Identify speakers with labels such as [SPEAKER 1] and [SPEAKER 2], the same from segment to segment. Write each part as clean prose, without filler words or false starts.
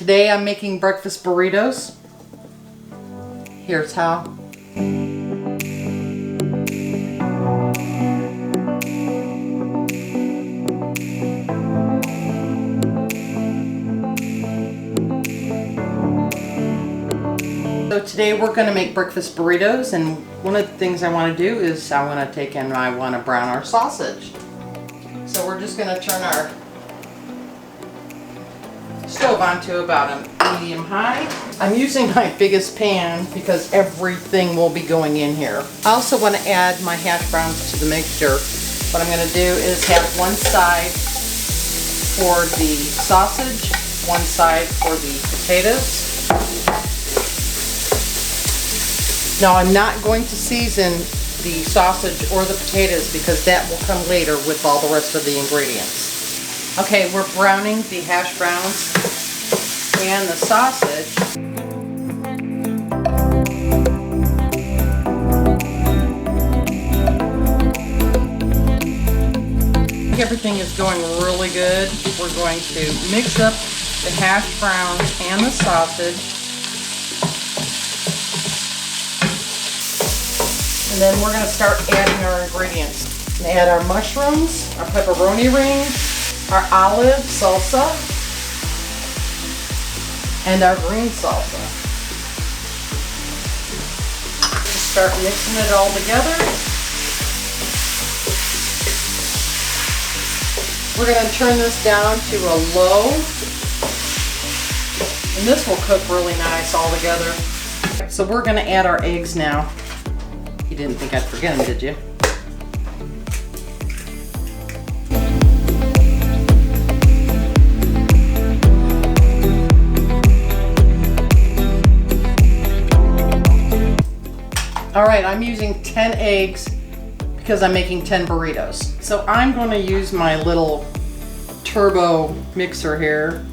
[SPEAKER 1] Today I'm making breakfast burritos. Here's how. So today we're going to make breakfast burritos, and one of the things I want to do is I want to take and I want to brown our sausage. So we're just going to turn our stove on to about a medium high. I'm using my biggest pan because everything will be going in here. I also want to add my hash browns to the mixture. What I'm going to do is have one side for the sausage, one side for the potatoes. Now I'm not going to season the sausage or the potatoes because that will come later with all the rest of the ingredients. Okay, we're browning the hash browns and the sausage. Everything is going really good. We're going to mix up the hash browns and the sausage. And then we're going to start adding our ingredients. Add our mushrooms, our pepperoni rings, our olive salsa, and our green salsa. Just start mixing it all together. We're going to turn this down to a low, and this will cook really nice all together. So we're going to add our eggs now. You didn't think I'd forget them, did you? Alright, I'm using 10 eggs because I'm making 10 burritos. So I'm going to use my little turbo mixer here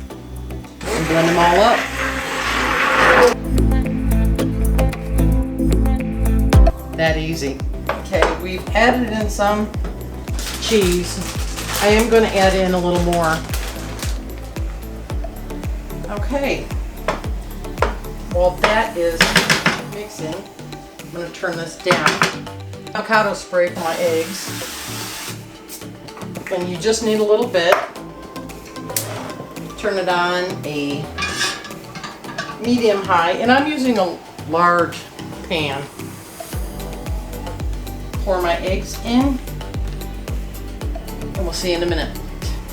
[SPEAKER 1] and blend them all up. That easy. Okay, we've added in some cheese. I am going to add in a little more. Okay, while that is mixing, I'm going to turn this down. Avocado spray for my eggs. And you just need a little bit. Turn it on a medium high, and I'm using a large pan. Pour my eggs in, and we'll see in a minute.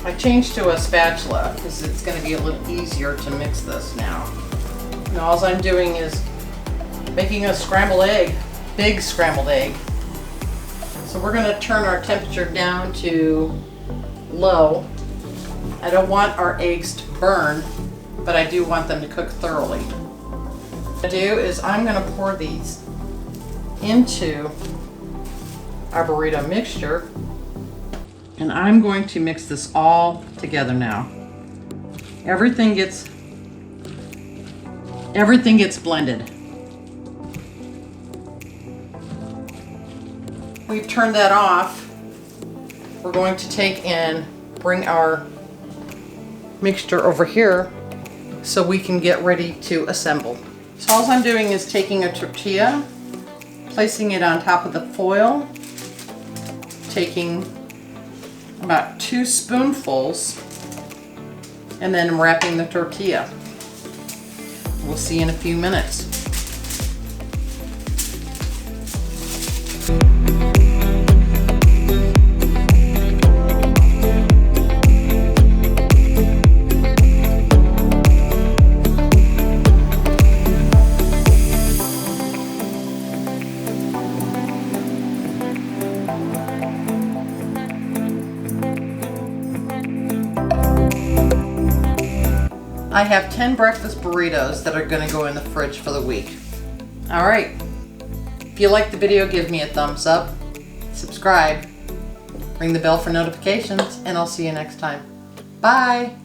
[SPEAKER 1] I changed to a spatula because it's going to be a little easier to mix this now. And all I'm doing is making a scrambled egg, big scrambled egg. So we're going to turn our temperature down to low. I don't want our eggs to burn, but I do want them to cook thoroughly. What I do is I'm going to pour these into our burrito mixture, and I'm going to mix this all together now. Everything gets blended. We've turned that off. We're going to take and bring our mixture over here so we can get ready to assemble. So all I'm doing is taking a tortilla, placing it on top of the foil, taking about 2 spoonfuls, and then wrapping the tortilla. We'll see in a few minutes. I have 10 breakfast burritos that are going to go in the fridge for the week. Alright, if you liked the video, give me a thumbs up, subscribe, ring the bell for notifications, and I'll see you next time. Bye!